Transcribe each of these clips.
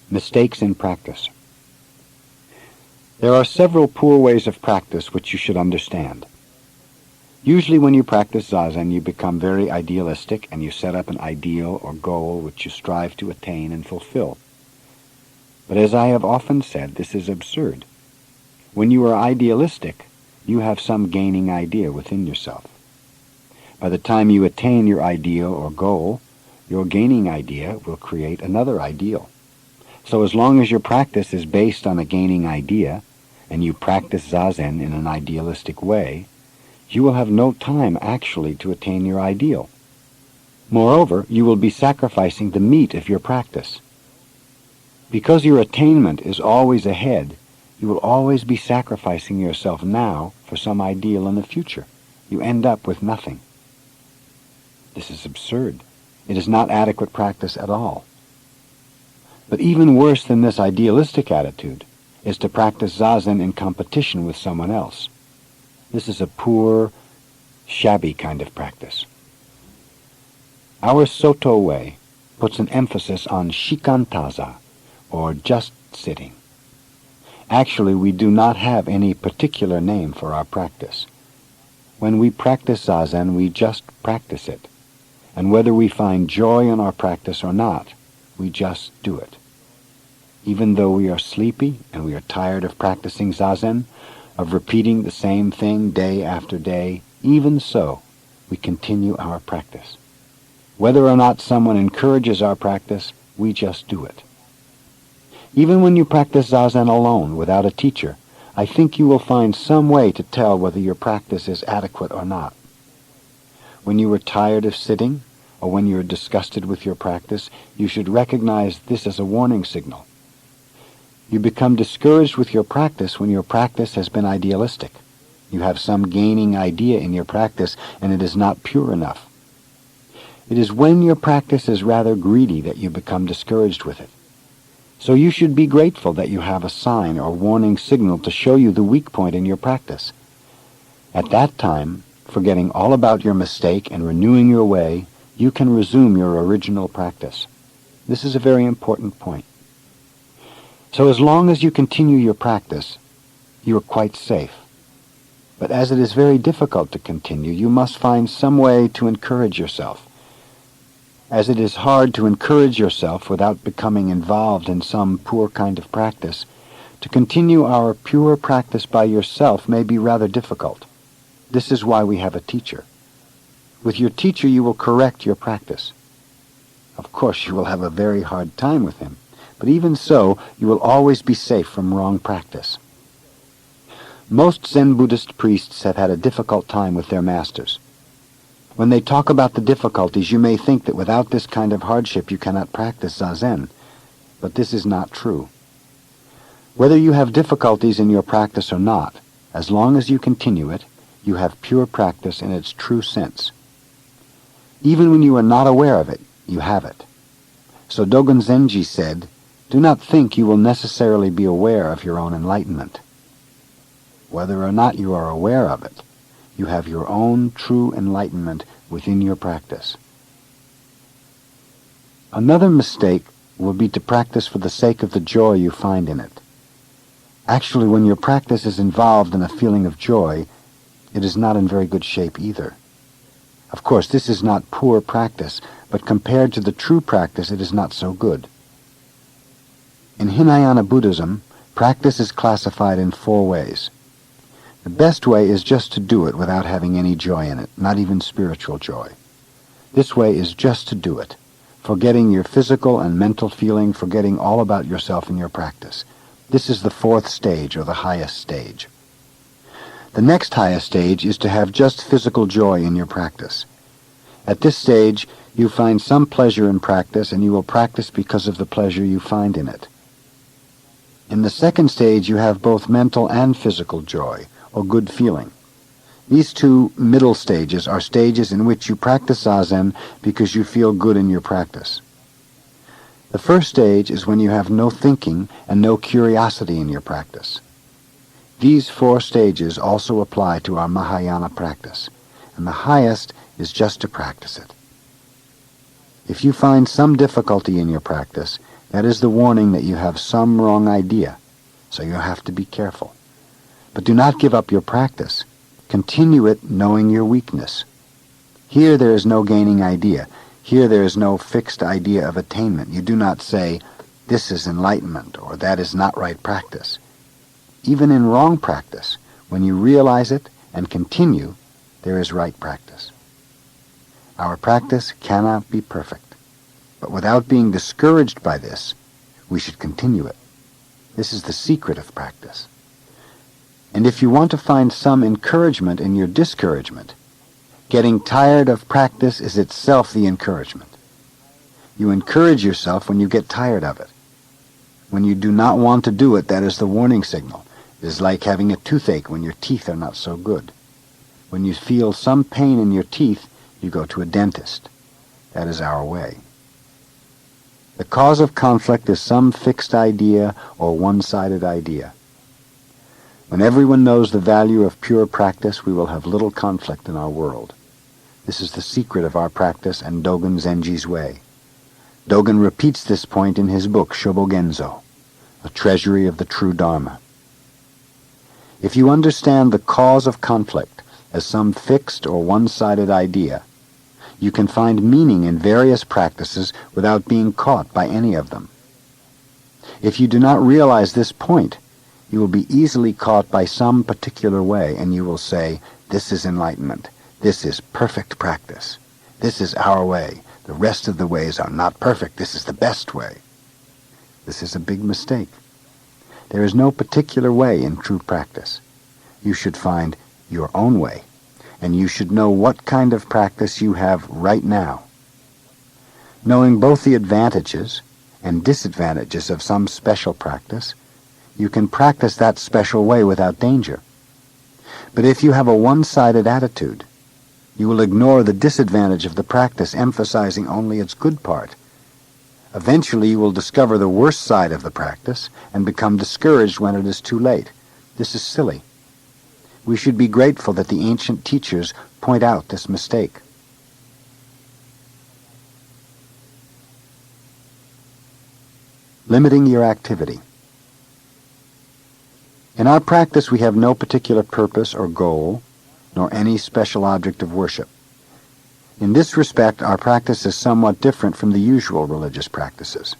Mistakes in practice. There are several poor ways of practice which you should understand. Usually when you practice Zazen, you become very idealistic and you set up an ideal or goal which you strive to attain and fulfill. But as I have often said, this is absurd. When you are idealistic, you have some gaining idea within yourself. By the time you attain your ideal or goal, your gaining idea will create another ideal. So as long as your practice is based on a gaining idea, and you practice Zazen in an idealistic way, you will have no time actually to attain your ideal. Moreover, you will be sacrificing the meat of your practice. Because your attainment is always ahead, you will always be sacrificing yourself now for some ideal in the future. You end up with nothing. This is absurd. It is not adequate practice at all. But even worse than this idealistic attitude is to practice Zazen in competition with someone else. This is a poor, shabby kind of practice. Our Soto way puts an emphasis on shikantaza, or just sitting. Actually, we do not have any particular name for our practice. When we practice Zazen, we just practice it. And whether we find joy in our practice or not, we just do it. Even though we are sleepy and we are tired of practicing Zazen, of repeating the same thing day after day, even so, we continue our practice. Whether or not someone encourages our practice, we just do it. Even when you practice Zazen alone, without a teacher, I think you will find some way to tell whether your practice is adequate or not. When you are tired of sitting, or when you are disgusted with your practice, you should recognize this as a warning signal. You become discouraged with your practice when your practice has been idealistic. You have some gaining idea in your practice, and it is not pure enough. It is when your practice is rather greedy that you become discouraged with it. So you should be grateful that you have a sign or warning signal to show you the weak point in your practice. At that time, forgetting all about your mistake and renewing your way, you can resume your original practice. This is a very important point. So as long as you continue your practice, you are quite safe. But as it is very difficult to continue, you must find some way to encourage yourself. As it is hard to encourage yourself without becoming involved in some poor kind of practice, to continue our pure practice by yourself may be rather difficult. This is why we have a teacher. With your teacher you will correct your practice. Of course, you will have a very hard time with him, but even so, you will always be safe from wrong practice. Most Zen Buddhist priests have had a difficult time with their masters. When they talk about the difficulties, you may think that without this kind of hardship you cannot practice Zazen, but this is not true. Whether you have difficulties in your practice or not, as long as you continue it, you have pure practice in its true sense. Even when you are not aware of it, you have it. So Dogen Zenji said, "Do not think you will necessarily be aware of your own enlightenment. Whether or not you are aware of it, you have your own true enlightenment within your practice." Another mistake will be to practice for the sake of the joy you find in it. Actually, when your practice is involved in a feeling of joy, it is not in very good shape either. Of course, this is not poor practice, but compared to the true practice, it is not so good. In Hinayana Buddhism, practice is classified in 4 ways. The best way is just to do it without having any joy in it, not even spiritual joy. This way is just to do it, forgetting your physical and mental feeling, forgetting all about yourself in your practice. This is the 4th stage, or the highest stage. The next highest stage is to have just physical joy in your practice. At this stage, you find some pleasure in practice, and you will practice because of the pleasure you find in it. In the 2nd stage, you have both mental and physical joy, or good feeling. These 2 middle stages are stages in which you practice Zazen because you feel good in your practice. The first stage is when you have no thinking and no curiosity in your practice. These 4 stages also apply to our Mahayana practice, and the highest is just to practice it. If you find some difficulty in your practice, That is the warning that you have some wrong idea, so you have to be careful. But do not give up your practice. Continue it knowing your weakness. Here there is no gaining idea. Here there is no fixed idea of attainment. You do not say, this is enlightenment, or that is not right practice. Even in wrong practice, when you realize it and continue, there is right practice. Our practice cannot be perfect, but without being discouraged by this, we should continue it. This is the secret of practice. And if you want to find some encouragement in your discouragement, getting tired of practice is itself the encouragement. You encourage yourself when you get tired of it. When you do not want to do it, that is the warning signal. It is like having a toothache when your teeth are not so good. When you feel some pain in your teeth, you go to a dentist. That is our way. The cause of conflict is some fixed idea or one-sided idea. When everyone knows the value of pure practice, we will have little conflict in our world. This is the secret of our practice and Dogen Zenji's way. Dogen repeats this point in his book, Shobogenzo, a treasury of the true Dharma. If you understand the cause of conflict as some fixed or one-sided idea, you can find meaning in various practices without being caught by any of them. If you do not realize this point, you will be easily caught by some particular way, and you will say, this is enlightenment, this is perfect practice, this is our way, the rest of the ways are not perfect, this is the best way. This is a big mistake. There is no particular way in true practice. You should find your own way, and you should know what kind of practice you have right now. Knowing both the advantages and disadvantages of some special practice, you can practice that special way without danger. But if you have a one-sided attitude, you will ignore the disadvantage of the practice, emphasizing only its good part. Eventually you will discover the worst side of the practice and become discouraged when it is too late. This is silly. We should be grateful that the ancient teachers point out this mistake. Limiting your activity. In our practice we have no particular purpose or goal, nor any special object of worship. In this respect, our practice is somewhat different from the usual religious practices.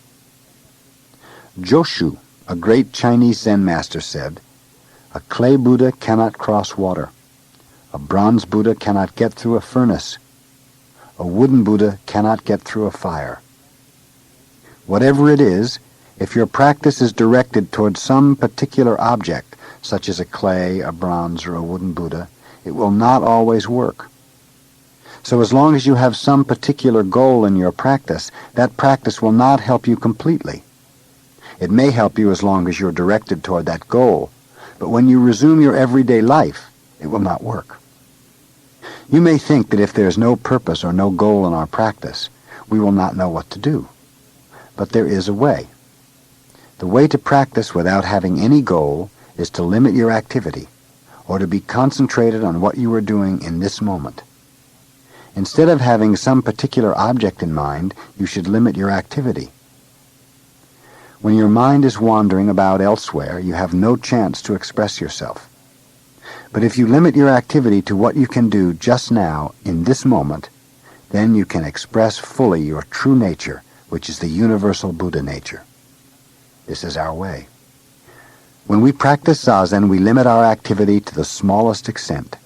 Joshu, a great Chinese Zen master, said, "A clay Buddha cannot cross water. A bronze Buddha cannot get through a furnace. A wooden Buddha cannot get through a fire." Whatever it is, if your practice is directed toward some particular object, such as a clay, a bronze, or a wooden Buddha, it will not always work. So as long as you have some particular goal in your practice, that practice will not help you completely. It may help you as long as you're directed toward that goal, but when you resume your everyday life, it will not work. You may think that if there is no purpose or no goal in our practice, we will not know what to do. But there is a way. The way to practice without having any goal is to limit your activity, or to be concentrated on what you are doing in this moment. Instead of having some particular object in mind, you should limit your activity. When your mind is wandering about elsewhere, you have no chance to express yourself. But if you limit your activity to what you can do just now, in this moment, then you can express fully your true nature, which is the universal Buddha nature. This is our way. When we practice Zazen, we limit our activity to the smallest extent.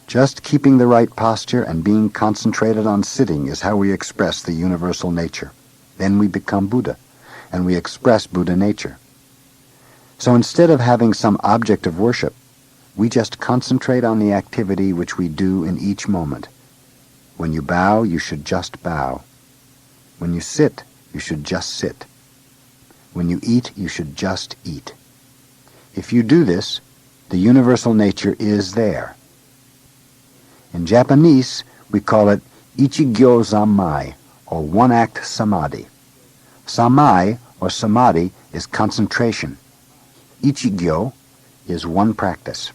Just keeping the right posture and being concentrated on sitting is how we express the universal nature. Then we become Buddha, and we express Buddha nature. So instead of having some object of worship, we just concentrate on the activity which we do in each moment. When you bow, you should just bow. When you sit, you should just sit. When you eat, you should just eat. If you do this, the universal nature is there. In Japanese, we call it Ichigyo Zammai, or one-act samadhi. Sammai, or samadhi, is concentration. Ichigyo is one practice.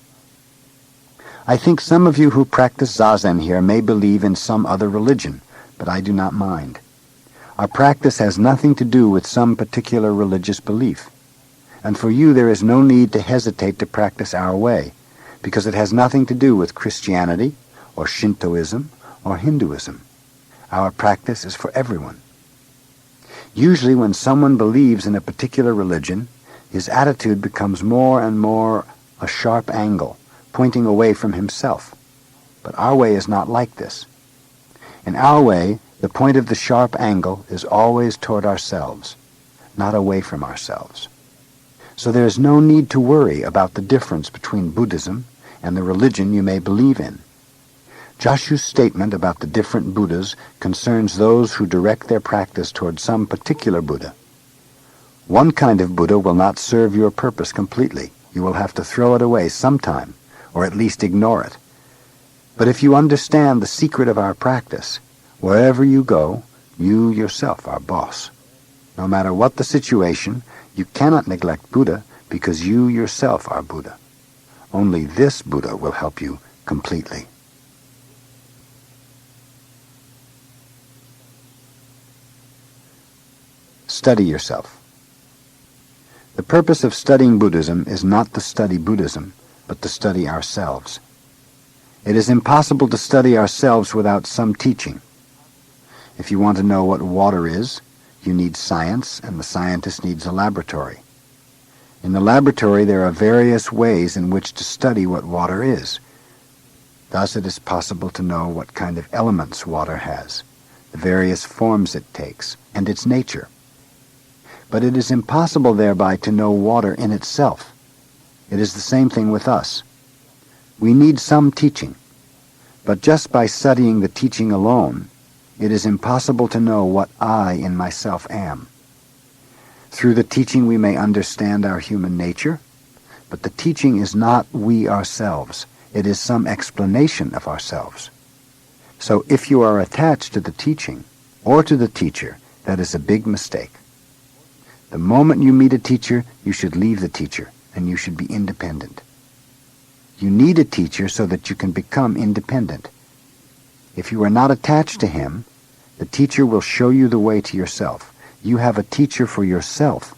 I think some of you who practice Zazen here may believe in some other religion, but I do not mind. Our practice has nothing to do with some particular religious belief. And for you there is no need to hesitate to practice our way, because it has nothing to do with Christianity, or Shintoism, or Hinduism. Our practice is for everyone. Usually when someone believes in a particular religion, his attitude becomes more and more a sharp angle, pointing away from himself. But our way is not like this. In our way, the point of the sharp angle is always toward ourselves, not away from ourselves. So there is no need to worry about the difference between Buddhism and the religion you may believe in. Joshu's statement about the different Buddhas concerns those who direct their practice toward some particular Buddha. One kind of Buddha will not serve your purpose completely. You will have to throw it away sometime, or at least ignore it. But if you understand the secret of our practice, wherever you go, you yourself are boss. No matter what the situation, you cannot neglect Buddha because you yourself are Buddha. Only this Buddha will help you completely. Study yourself. The purpose of studying Buddhism is not to study Buddhism, but to study ourselves. It is impossible to study ourselves without some teaching. If you want to know what water is, you need science, and the scientist needs a laboratory. In the laboratory there are various ways in which to study what water is. Thus it is possible to know what kind of elements water has, the various forms it takes, and its nature. But it is impossible thereby to know water in itself. It is the same thing with us. We need some teaching, but just by studying the teaching alone, it is impossible to know what I in myself am. Through the teaching we may understand our human nature, but the teaching is not we ourselves. It is some explanation of ourselves. So if you are attached to the teaching or to the teacher, that is a big mistake. The moment you meet a teacher, you should leave the teacher, and you should be independent. You need a teacher so that you can become independent. If you are not attached to him, the teacher will show you the way to yourself. You have a teacher for yourself,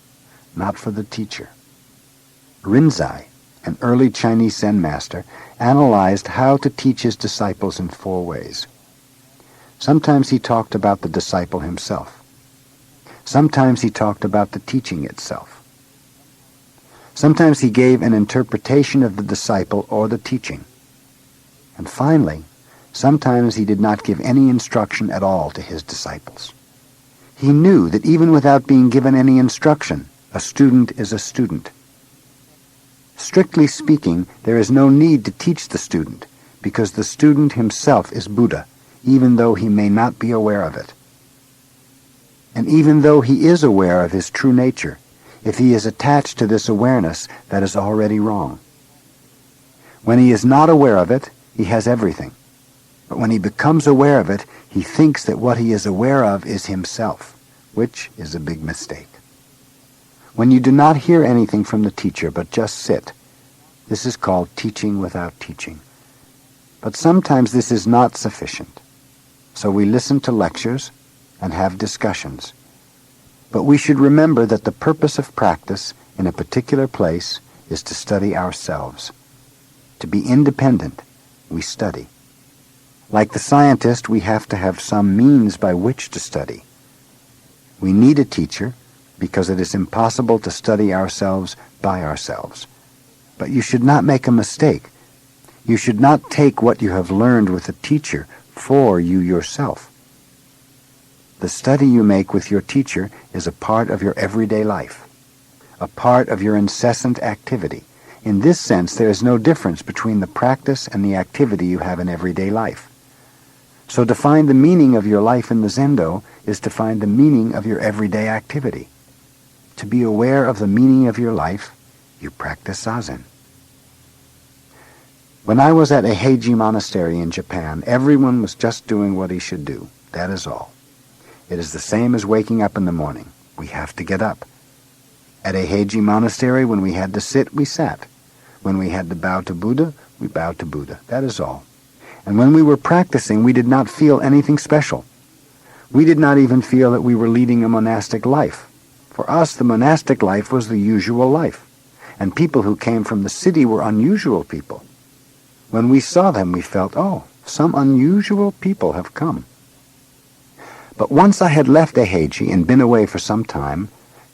not for the teacher. Rinzai, an early Chinese Zen master, analyzed how to teach his disciples in 4 ways. Sometimes he talked about the disciple himself. Sometimes he talked about the teaching itself. Sometimes he gave an interpretation of the disciple or the teaching. And finally, sometimes he did not give any instruction at all to his disciples. He knew that even without being given any instruction, a student is a student. Strictly speaking, there is no need to teach the student, because the student himself is Buddha, even though he may not be aware of it. And even though he is aware of his true nature, if he is attached to this awareness, that is already wrong. When he is not aware of it, he has everything. But when he becomes aware of it, he thinks that what he is aware of is himself, which is a big mistake. When you do not hear anything from the teacher, but just sit, this is called teaching without teaching. But sometimes this is not sufficient. So we listen to lectures and have discussions. But we should remember that the purpose of practice in a particular place is to study ourselves. To be independent, we study. Like the scientist, we have to have some means by which to study. We need a teacher because it is impossible to study ourselves by ourselves. But you should not make a mistake. You should not take what you have learned with a teacher for you yourself. The study you make with your teacher is a part of your everyday life, a part of your incessant activity. In this sense, there is no difference between the practice and the activity you have in everyday life. So to find the meaning of your life in the Zendo is to find the meaning of your everyday activity. To be aware of the meaning of your life, you practice Zazen. When I was at a Heiji monastery in Japan, everyone was just doing what he should do. That is all. It is the same as waking up in the morning. We have to get up. At a Heiji monastery, when we had to sit, we sat. When we had to bow to Buddha, we bowed to Buddha. That is all. And when we were practicing, we did not feel anything special. We did not even feel that we were leading a monastic life. For us, the monastic life was the usual life, and people who came from the city were unusual people. When we saw them, we felt, oh, some unusual people have come. But once I had left Eheji and been away for some time,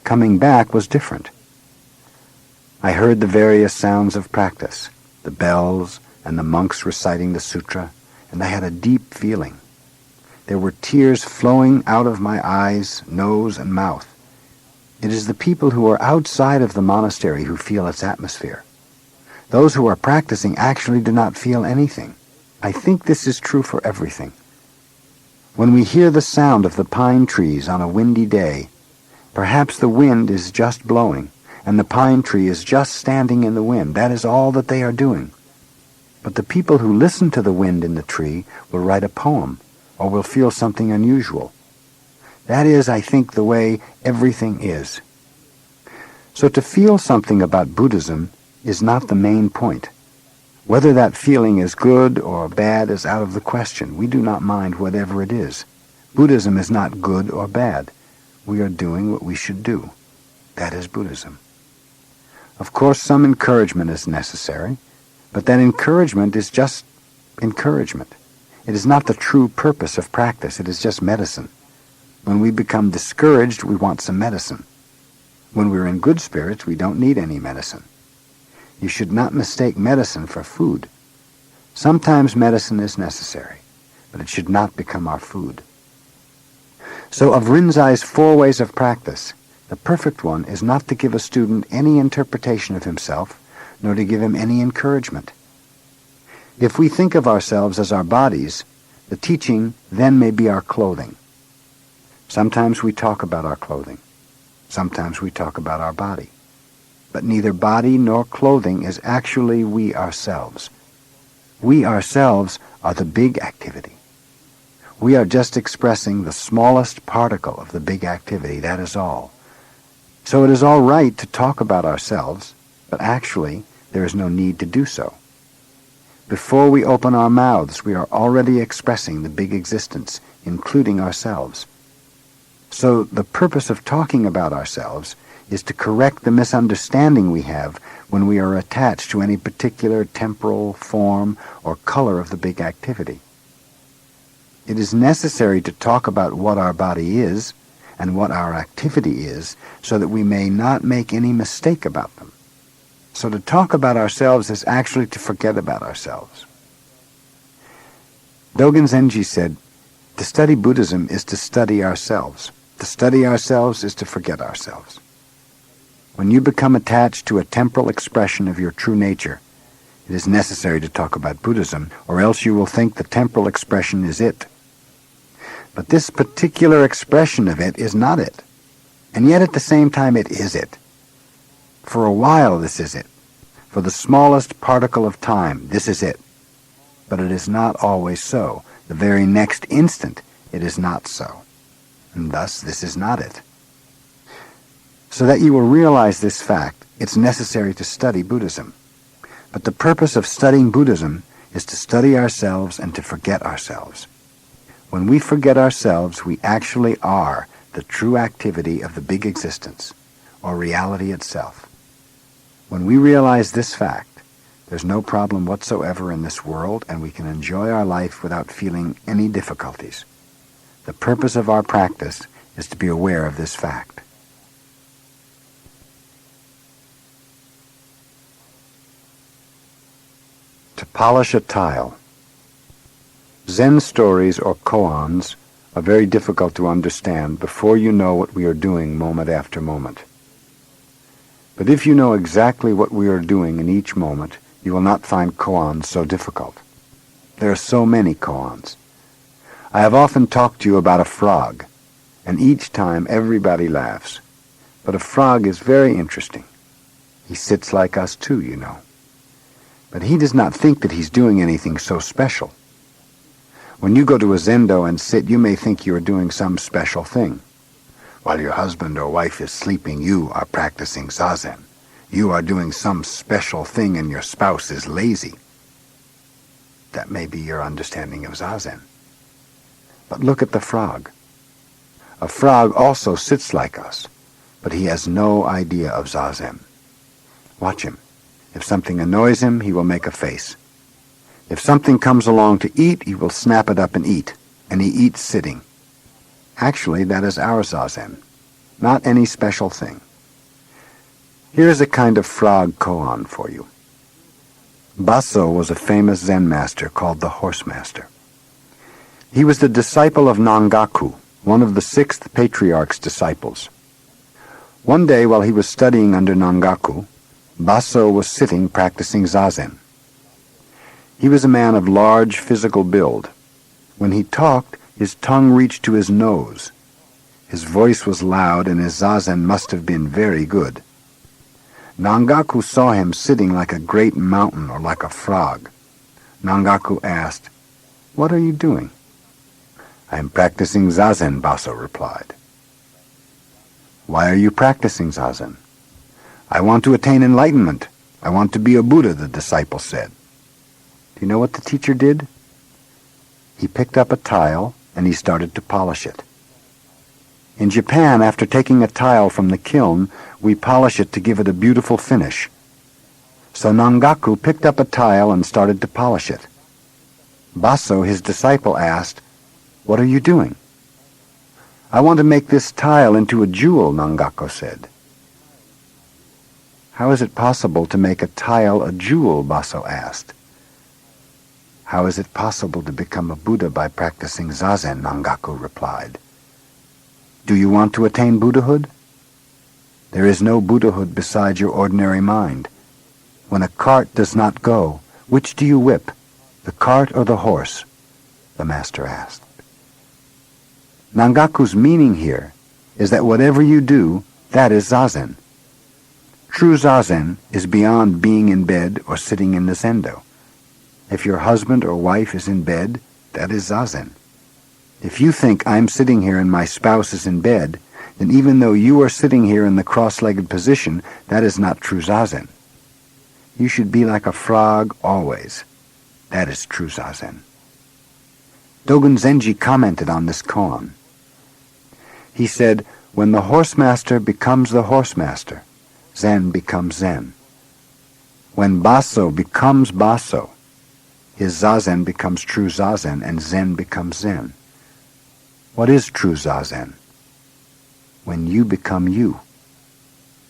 coming back was different. I heard the various sounds of practice, the bells and the monks reciting the sutra, and I had a deep feeling. There were tears flowing out of my eyes, nose, and mouth. It is the people who are outside of the monastery who feel its atmosphere. Those who are practicing actually do not feel anything. I think this is true for everything. When we hear the sound of the pine trees on a windy day, perhaps the wind is just blowing, and the pine tree is just standing in the wind. That is all that they are doing. But the people who listen to the wind in the tree will write a poem, or will feel something unusual. That is, I think, the way everything is. So to feel something about Buddhism is not the main point. Whether that feeling is good or bad is out of the question. We do not mind whatever it is. Buddhism is not good or bad. We are doing what we should do. That is Buddhism. Of course, some encouragement is necessary, but that encouragement is just encouragement. It is not the true purpose of practice. It is just medicine. When we become discouraged, we want some medicine. When we're in good spirits, we don't need any medicine. You should not mistake medicine for food. Sometimes medicine is necessary, but it should not become our food. So of Rinzai's 4 ways of practice, the perfect one is not to give a student any interpretation of himself, nor to give him any encouragement. If we think of ourselves as our bodies, the teaching then may be our clothing. Sometimes we talk about our clothing. Sometimes we talk about our body. But neither body nor clothing is actually we ourselves. We ourselves are the big activity. We are just expressing the smallest particle of the big activity, that is all. So it is all right to talk about ourselves, but actually there is no need to do so. Before we open our mouths, we are already expressing the big existence, including ourselves. So the purpose of talking about ourselves is to correct the misunderstanding we have when we are attached to any particular temporal, form, or color of the big activity. It is necessary to talk about what our body is and what our activity is so that we may not make any mistake about them. So to talk about ourselves is actually to forget about ourselves. Dogen Zenji said, to study Buddhism is to study ourselves. To study ourselves is to forget ourselves. When you become attached to a temporal expression of your true nature, it is necessary to talk about Buddhism, or else you will think the temporal expression is it. But this particular expression of it is not it, and yet at the same time it is it. For a while this is it. For the smallest particle of time, this is it. But it is not always so. The very next instant, it is not so. And thus, this is not it. So that you will realize this fact, it's necessary to study Buddhism. But the purpose of studying Buddhism is to study ourselves and to forget ourselves. When we forget ourselves, we actually are the true activity of the big existence, or reality itself. When we realize this fact, there's no problem whatsoever in this world, and we can enjoy our life without feeling any difficulties. The purpose of our practice is to be aware of this fact. To polish a tile. Zen stories or koans are very difficult to understand before you know what we are doing moment after moment. But if you know exactly what we are doing in each moment, you will not find koans so difficult. There are so many koans. I have often talked to you about a frog, and each time everybody laughs. But a frog is very interesting. He sits like us too, you know. But he does not think that he's doing anything so special. When you go to a zendo and sit, you may think you are doing some special thing. While your husband or wife is sleeping, you are practicing zazen. You are doing some special thing and your spouse is lazy. That may be your understanding of zazen. But look at the frog. A frog also sits like us, but he has no idea of Zazen. Watch him. If something annoys him, he will make a face. If something comes along to eat, he will snap it up and eat, and he eats sitting. Actually, that is our Zazen, not any special thing. Here is a kind of frog koan for you. Baso was a famous Zen master called the Horse Master. He was the disciple of Nangaku, one of the 6th patriarch's disciples. One day while he was studying under Nangaku, Baso was sitting practicing Zazen. He was a man of large physical build. When he talked, his tongue reached to his nose. His voice was loud and his Zazen must have been very good. Nangaku saw him sitting like a great mountain or like a frog. Nangaku asked, "What are you doing?" "I am practicing Zazen," Baso replied. "Why are you practicing Zazen?" "I want to attain enlightenment. I want to be a Buddha," the disciple said. Do you know what the teacher did? He picked up a tile and he started to polish it. In Japan, after taking a tile from the kiln, we polish it to give it a beautiful finish. So Nangaku picked up a tile and started to polish it. Baso, his disciple, asked, "What are you doing?" "I want to make this tile into a jewel," Nangaku said. "How is it possible to make a tile a jewel?" Baso asked. "How is it possible to become a Buddha by practicing Zazen?" Nangaku replied. "Do you want to attain Buddhahood? There is no Buddhahood beside your ordinary mind. When a cart does not go, which do you whip, the cart or the horse?" the master asked. Nangaku's meaning here is that whatever you do, that is Zazen. True Zazen is beyond being in bed or sitting in the zendo. If your husband or wife is in bed, that is Zazen. If you think I'm sitting here and my spouse is in bed, then even though you are sitting here in the cross-legged position, that is not true Zazen. You should be like a frog always. That is true Zazen. Dogen Zenji commented on this koan. He said, "When the horse master becomes the horse master, Zen becomes Zen. When Baso becomes Baso, his Zazen becomes true Zazen and Zen becomes Zen. What is true Zazen? When you become you.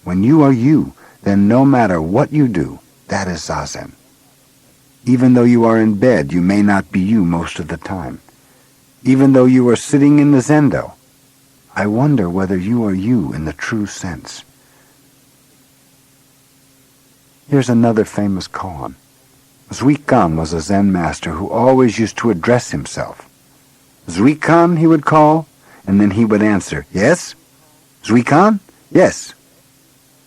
When you are you, then no matter what you do, that is Zazen. Even though you are in bed, you may not be you most of the time. Even though you are sitting in the zendo, I wonder whether you are you in the true sense." Here's another famous koan. Zuikan was a Zen master who always used to address himself. "Zuikan," he would call, and then he would answer, "Yes? Zuikan? Yes."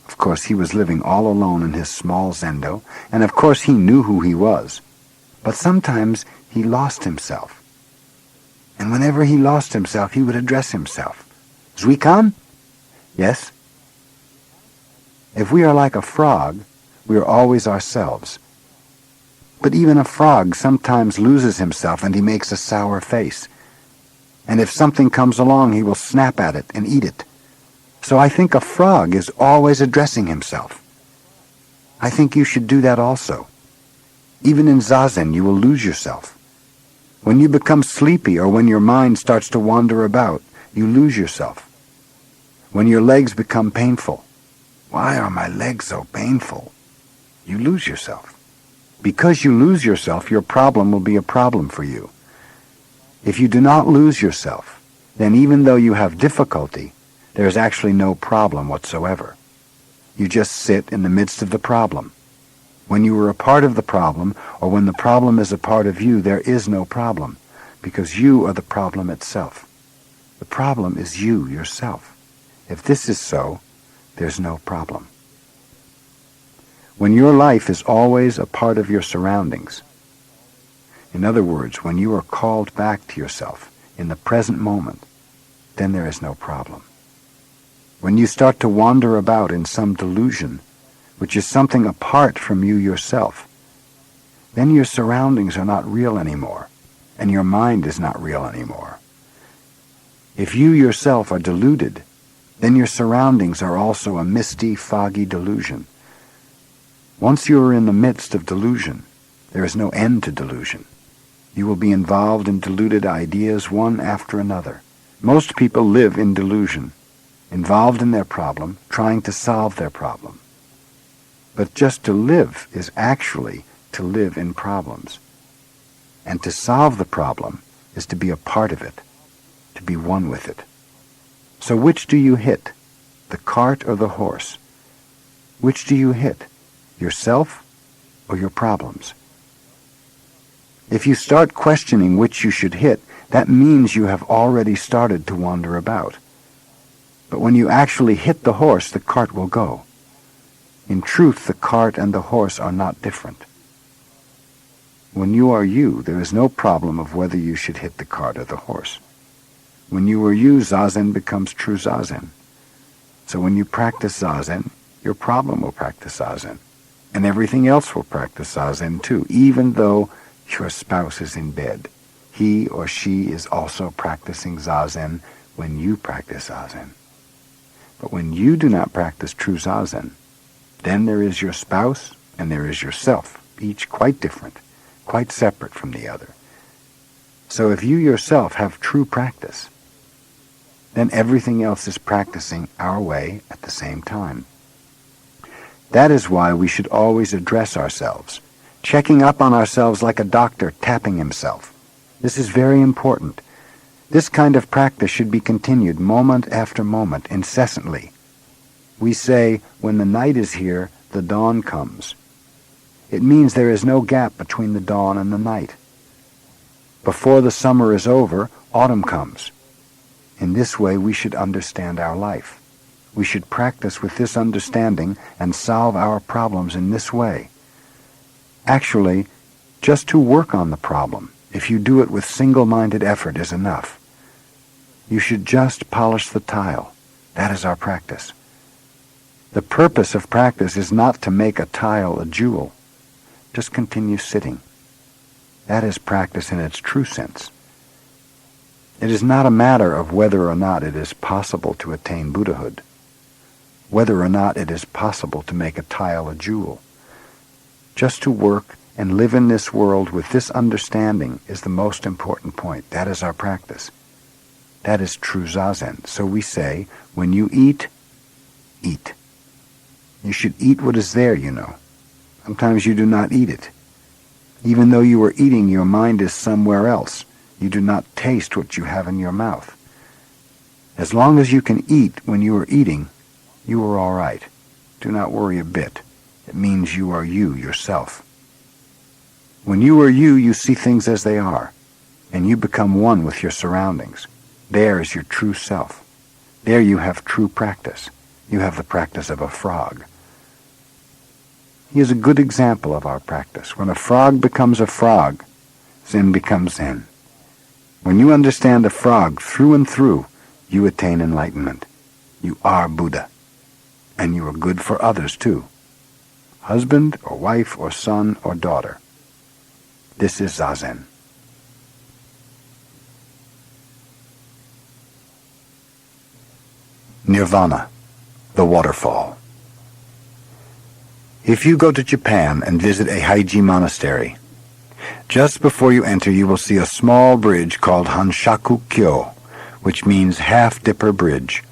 Of course, he was living all alone in his small zendo, and of course he knew who he was. But sometimes he lost himself. And whenever he lost himself, he would address himself. "Zuikan? Yes?" If we are like a frog, we are always ourselves. But even a frog sometimes loses himself and he makes a sour face. And if something comes along, he will snap at it and eat it. So I think a frog is always addressing himself. I think you should do that also. Even in Zazen, you will lose yourself. When you become sleepy or when your mind starts to wander about, you lose yourself. When your legs become painful, "Why are my legs so painful?" you lose yourself. Because you lose yourself, your problem will be a problem for you. If you do not lose yourself, then even though you have difficulty, there is actually no problem whatsoever. You just sit in the midst of the problem. When you are a part of the problem, or when the problem is a part of you, there is no problem, because you are the problem itself. The problem is you yourself. If this is so, there's no problem. When your life is always a part of your surroundings, in other words, when you are called back to yourself in the present moment, then there is no problem. When you start to wander about in some delusion, which is something apart from you yourself, then your surroundings are not real anymore, and your mind is not real anymore. If you yourself are deluded, then your surroundings are also a misty, foggy delusion. Once you are in the midst of delusion, there is no end to delusion. You will be involved in deluded ideas one after another. Most people live in delusion, involved in their problem, trying to solve their problem. But just to live is actually to live in problems. And to solve the problem is to be a part of it, to be one with it. So which do you hit, the cart or the horse? Which do you hit, yourself or your problems? If you start questioning which you should hit, that means you have already started to wander about. But when you actually hit the horse, the cart will go. In truth, the cart and the horse are not different. When you are you, there is no problem of whether you should hit the cart or the horse. When you are you, Zazen becomes true Zazen. So when you practice Zazen, your problem will practice Zazen. And everything else will practice Zazen too, even though your spouse is in bed. He or she is also practicing Zazen when you practice Zazen. But when you do not practice true Zazen, then there is your spouse and there is yourself, each quite different, quite separate from the other. So if you yourself have true practice, then everything else is practicing our way at the same time. That is why we should always address ourselves, checking up on ourselves like a doctor tapping himself. This is very important. This kind of practice should be continued moment after moment, incessantly. We say, when the night is here, the dawn comes. It means there is no gap between the dawn and the night. Before the summer is over, autumn comes. In this way, we should understand our life. We should practice with this understanding and solve our problems in this way. Actually, just to work on the problem, if you do it with single-minded effort, is enough. You should just polish the tile. That is our practice. The purpose of practice is not to make a tile a jewel. Just continue sitting. That is practice in its true sense. It is not a matter of whether or not it is possible to attain Buddhahood, whether or not it is possible to make a tile a jewel. Just to work and live in this world with this understanding is the most important point. That is our practice. That is true Zazen. So we say, when you eat, eat. You should eat what is there, you know. Sometimes you do not eat it. Even though you are eating, your mind is somewhere else. You do not taste what you have in your mouth. As long as you can eat when you are eating, you are all right. Do not worry a bit. It means you are you yourself. When you are you, you see things as they are, and you become one with your surroundings. There is your true self. There you have true practice. You have the practice of a frog. He is a good example of our practice. When a frog becomes a frog, Zen becomes Zen. When you understand a frog through and through, you attain enlightenment. You are Buddha. And you are good for others too. Husband or wife or son or daughter. This is Zazen. Nirvana, the waterfall. If you go to Japan and visit a Haiji monastery, just before you enter you will see a small bridge called Hanshaku-kyo, which means half-dipper bridge.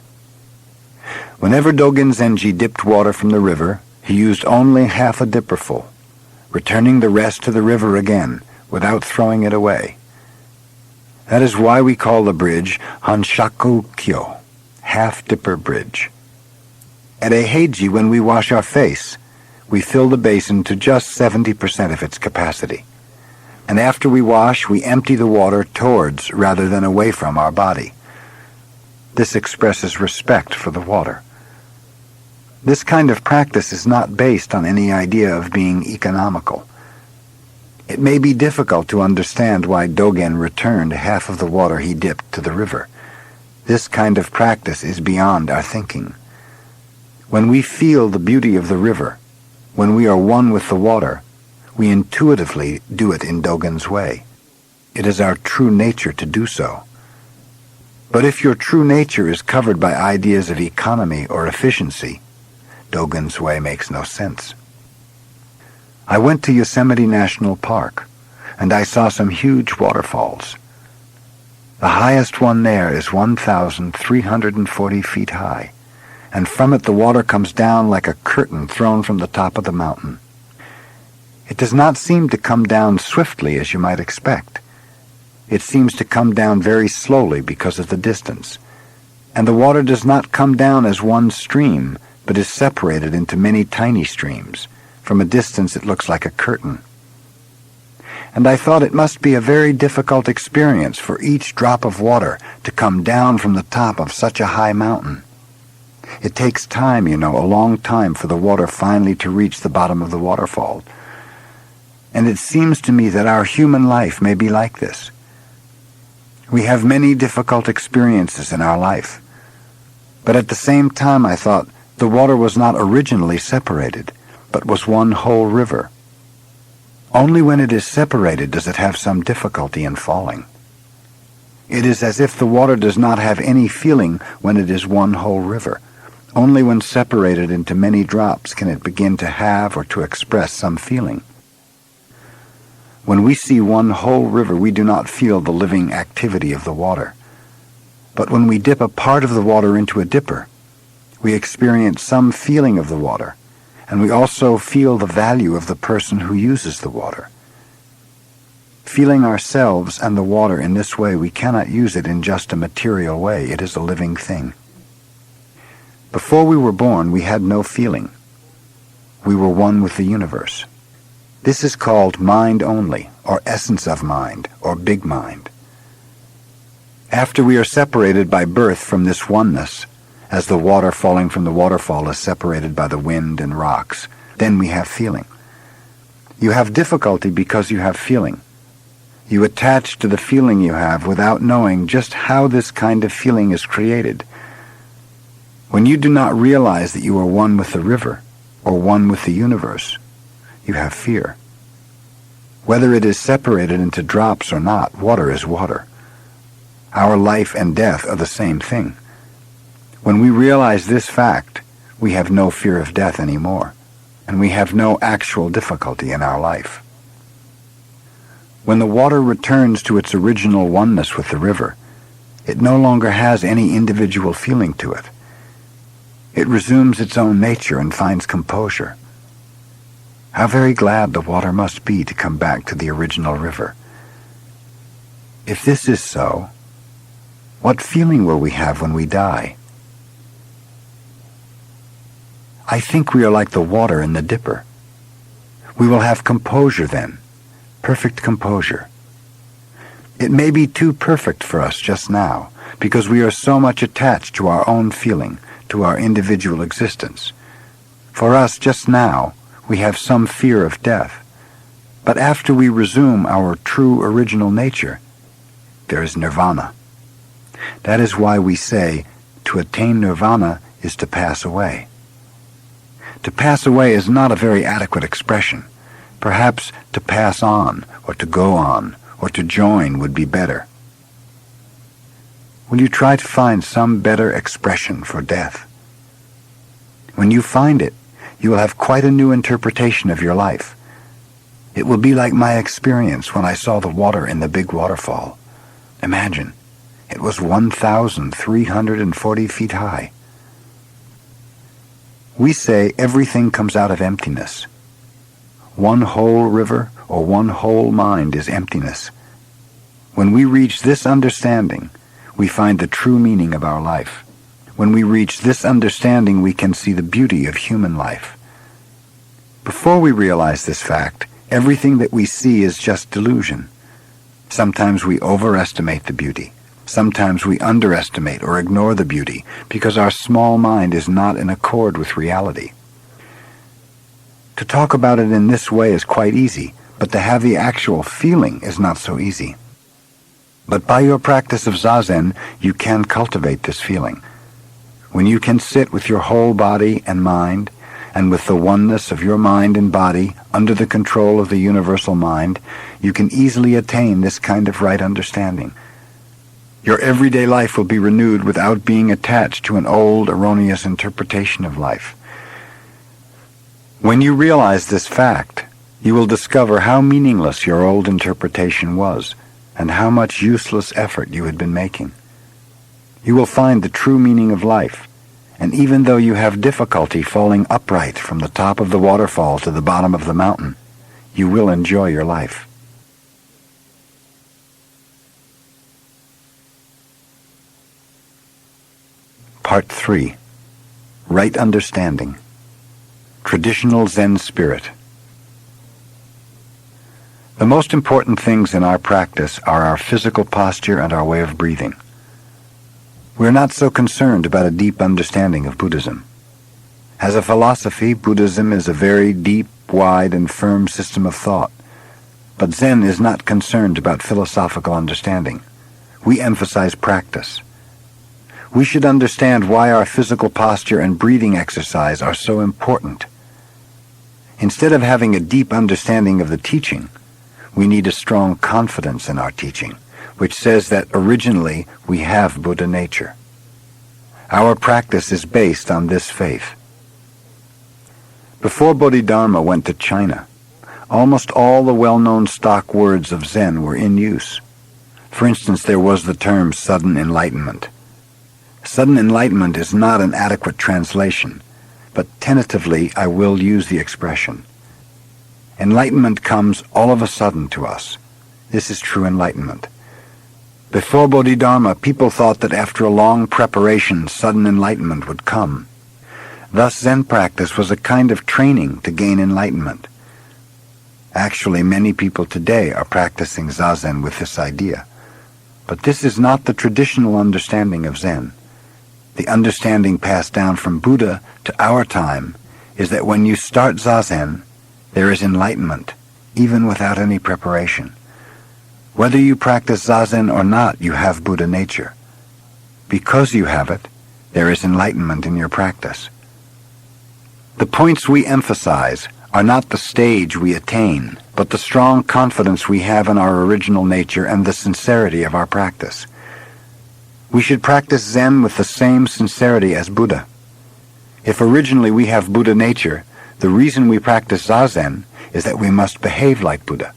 Whenever Dogen Zenji dipped water from the river, he used only half a dipperful, returning the rest to the river again, without throwing it away. That is why we call the bridge Hanshaku-kyo, half-dipper bridge. At a Heiji, when we wash our face, we fill the basin to just 70% of its capacity. And after we wash, we empty the water towards rather than away from our body. This expresses respect for the water. This kind of practice is not based on any idea of being economical. It may be difficult to understand why Dogen returned half of the water he dipped to the river. This kind of practice is beyond our thinking. When we feel the beauty of the river, when we are one with the water, we intuitively do it in Dogen's way. It is our true nature to do so. But if your true nature is covered by ideas of economy or efficiency, Dogen's way makes no sense. I went to Yosemite National Park, and I saw some huge waterfalls. The highest one there is 1,340 feet high, and from it the water comes down like a curtain thrown from the top of the mountain. It does not seem to come down swiftly as you might expect. It seems to come down very slowly because of the distance, and the water does not come down as one stream, but is separated into many tiny streams. From a distance it looks like a curtain. And I thought it must be a very difficult experience for each drop of water to come down from the top of such a high mountain. It takes time, a long time for the water finally to reach the bottom of the waterfall. And it seems to me that our human life may be like this. We have many difficult experiences in our life. But at the same time I thought the water was not originally separated, but was one whole river. Only when it is separated does it have some difficulty in falling. It is as if the water does not have any feeling when it is one whole river. Only when separated into many drops can it begin to have or to express some feeling. When we see one whole river, we do not feel the living activity of the water. But when we dip a part of the water into a dipper, we experience some feeling of the water, and we also feel the value of the person who uses the water. Feeling ourselves and the water in this way, we cannot use it in just a material way. It is a living thing. Before we were born, we had no feeling. We were one with the universe. This is called mind only, or essence of mind, or big mind. After we are separated by birth from this oneness, as the water falling from the waterfall is separated by the wind and rocks, then we have feeling. You have difficulty because you have feeling. You attach to the feeling you have without knowing just how this kind of feeling is created. When you do not realize that you are one with the river, or one with the universe, you have fear. Whether it is separated into drops or not, water is water. Our life and death are the same thing. When we realize this fact, we have no fear of death anymore, and we have no actual difficulty in our life. When the water returns to its original oneness with the river, it no longer has any individual feeling to it. It resumes its own nature and finds composure. How very glad the water must be to come back to the original river. If this is so, what feeling will we have when we die? I think we are like the water in the dipper. We will have composure then, perfect composure. It may be too perfect for us just now, because we are so much attached to our own feeling, to our individual existence. For us just now, we have some fear of death. But after we resume our true original nature, there is nirvana. That is why we say, to attain nirvana is to pass away. To pass away is not a very adequate expression. Perhaps to pass on, or to go on, or to join would be better. Will you try to find some better expression for death? When you find it, you will have quite a new interpretation of your life. It will be like my experience when I saw the water in the big waterfall. Imagine, it was 1,340 feet high. We say everything comes out of emptiness. One whole river or one whole mind is emptiness. When we reach this understanding, we find the true meaning of our life. When we reach this understanding, we can see the beauty of human life. Before we realize this fact, everything that we see is just delusion. Sometimes we overestimate the beauty. Sometimes we underestimate or ignore the beauty because our small mind is not in accord with reality. To talk about it in this way is quite easy, but to have the actual feeling is not so easy. But by your practice of Zazen, you can cultivate this feeling. When you can sit with your whole body and mind, and with the oneness of your mind and body under the control of the universal mind, you can easily attain this kind of right understanding. Your everyday life will be renewed without being attached to an old, erroneous interpretation of life. When you realize this fact, you will discover how meaningless your old interpretation was and how much useless effort you had been making. You will find the true meaning of life, and even though you have difficulty falling upright from the top of the waterfall to the bottom of the mountain, you will enjoy your life. Part 3. Right Understanding. Traditional Zen Spirit. The most important things in our practice are our physical posture and our way of breathing. We are not so concerned about a deep understanding of Buddhism. As a philosophy, Buddhism is a very deep, wide, and firm system of thought. But Zen is not concerned about philosophical understanding. We emphasize practice. We should understand why our physical posture and breathing exercise are so important. Instead of having a deep understanding of the teaching, we need a strong confidence in our teaching, which says that originally we have Buddha nature. Our practice is based on this faith. Before Bodhidharma went to China, almost all the well-known stock words of Zen were in use. For instance, there was the term sudden enlightenment. Sudden enlightenment is not an adequate translation, but tentatively I will use the expression. Enlightenment comes all of a sudden to us. This is true enlightenment. Before Bodhidharma, people thought that after a long preparation, sudden enlightenment would come. Thus, Zen practice was a kind of training to gain enlightenment. Actually, many people today are practicing Zazen with this idea. But this is not the traditional understanding of Zen. The understanding passed down from Buddha to our time is that when you start Zazen, there is enlightenment, even without any preparation. Whether you practice Zazen or not, you have Buddha nature. Because you have it, there is enlightenment in your practice. The points we emphasize are not the stage we attain, but the strong confidence we have in our original nature and the sincerity of our practice. We should practice Zen with the same sincerity as Buddha. If originally we have Buddha nature, the reason we practice Zazen is that we must behave like Buddha.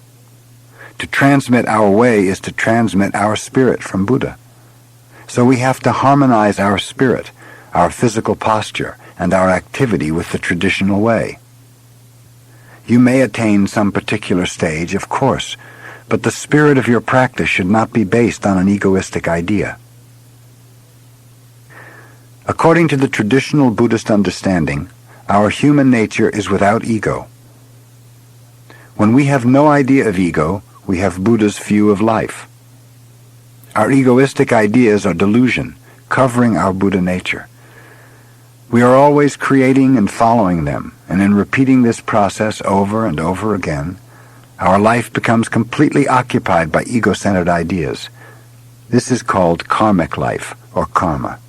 To transmit our way is to transmit our spirit from Buddha. So we have to harmonize our spirit, our physical posture, and our activity with the traditional way. You may attain some particular stage, of course, but the spirit of your practice should not be based on an egoistic idea. According to the traditional Buddhist understanding, our human nature is without ego. When we have no idea of ego, we have Buddha's view of life. Our egoistic ideas are delusion, covering our Buddha nature. We are always creating and following them, and in repeating this process over and over again, our life becomes completely occupied by ego-centered ideas. This is called karmic life, or karma.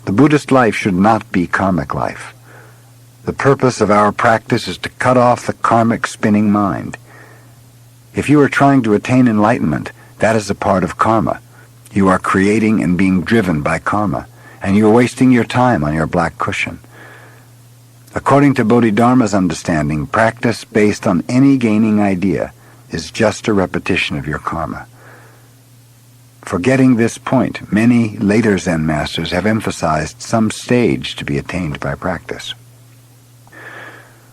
The Buddhist life should not be karmic life. The purpose of our practice is to cut off the karmic spinning mind. If you are trying to attain enlightenment, that is a part of karma. You are creating and being driven by karma, and you are wasting your time on your black cushion. According to Bodhidharma's understanding, practice based on any gaining idea is just a repetition of your karma. Forgetting this point, many later Zen masters have emphasized some stage to be attained by practice.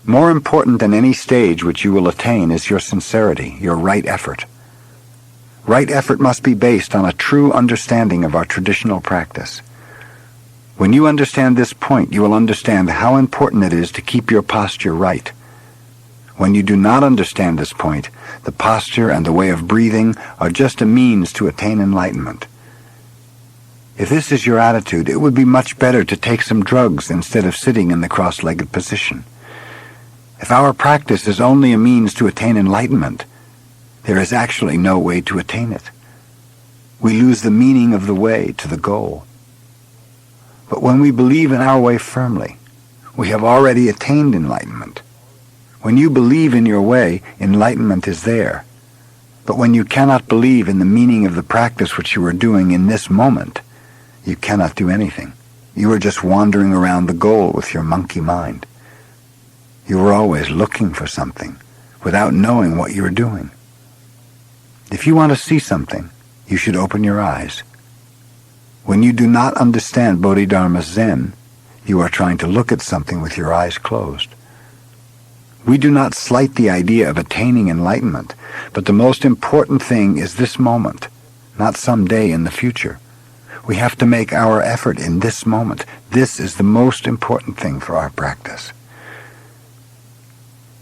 More important than any stage which you will attain is your sincerity, your right effort. Right effort must be based on a true understanding of our traditional practice. When you understand this point, you will understand how important it is to keep your posture right. When you do not understand this point, the posture and the way of breathing are just a means to attain enlightenment. If this is your attitude, it would be much better to take some drugs instead of sitting in the cross-legged position. If our practice is only a means to attain enlightenment, there is actually no way to attain it. We lose the meaning of the way to the goal. But when we believe in our way firmly, we have already attained enlightenment. When you believe in your way, enlightenment is there. But when you cannot believe in the meaning of the practice which you are doing in this moment, you cannot do anything. You are just wandering around the goal with your monkey mind. You are always looking for something without knowing what you are doing. If you want to see something, you should open your eyes. When you do not understand Bodhidharma Zen, you are trying to look at something with your eyes closed. We do not slight the idea of attaining enlightenment, but the most important thing is this moment, not some day in the future. We have to make our effort in this moment. This is the most important thing for our practice.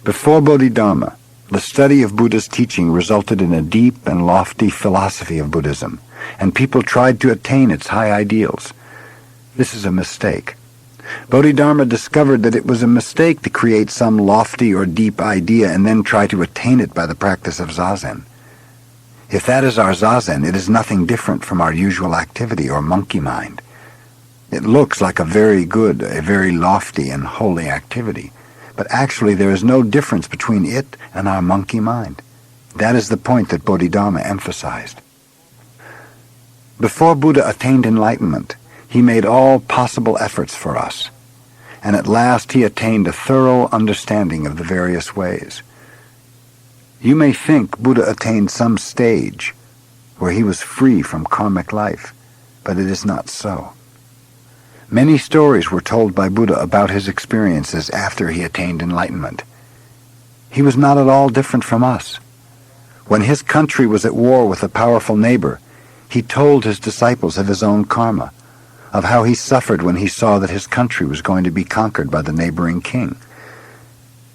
Before Bodhidharma, the study of Buddha's teaching resulted in a deep and lofty philosophy of Buddhism, and people tried to attain its high ideals. This is a mistake. Bodhidharma discovered that it was a mistake to create some lofty or deep idea and then try to attain it by the practice of zazen. If that is our zazen, it is nothing different from our usual activity or monkey mind. It looks like a very good, a very lofty and holy activity, but actually there is no difference between it and our monkey mind. That is the point that Bodhidharma emphasized. Before Buddha attained enlightenment, he made all possible efforts for us, and at last he attained a thorough understanding of the various ways. You may think Buddha attained some stage where he was free from karmic life, but it is not so. Many stories were told by Buddha about his experiences after he attained enlightenment. He was not at all different from us. When his country was at war with a powerful neighbor, he told his disciples of his own karma, of how he suffered when he saw that his country was going to be conquered by the neighboring king.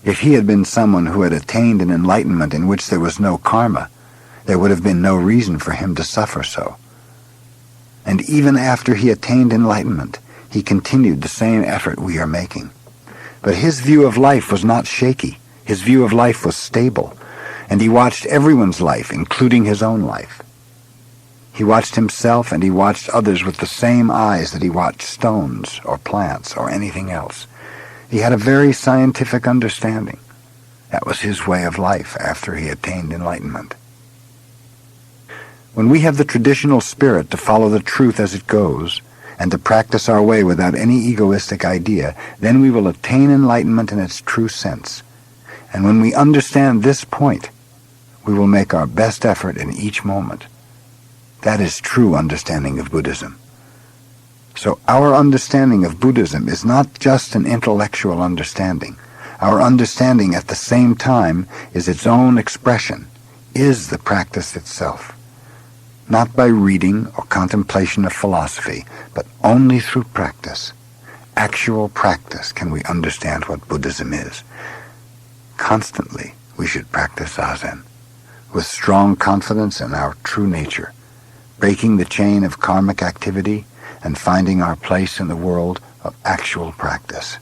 If he had been someone who had attained an enlightenment in which there was no karma, there would have been no reason for him to suffer so. And even after he attained enlightenment, he continued the same effort we are making. But his view of life was not shaky. His view of life was stable, and he watched everyone's life, including his own life. He watched himself and he watched others with the same eyes that he watched stones or plants or anything else. He had a very scientific understanding. That was his way of life after he attained enlightenment. When we have the traditional spirit to follow the truth as it goes, and to practice our way without any egoistic idea, then we will attain enlightenment in its true sense. And when we understand this point, we will make our best effort in each moment. That is true understanding of Buddhism. So our understanding of Buddhism is not just an intellectual understanding. Our understanding at the same time is its own expression, is the practice itself. Not by reading or contemplation of philosophy, but only through practice. Actual practice can we understand what Buddhism is. Constantly we should practice zazen, with strong confidence in our true nature, breaking the chain of karmic activity and finding our place in the world of actual practice.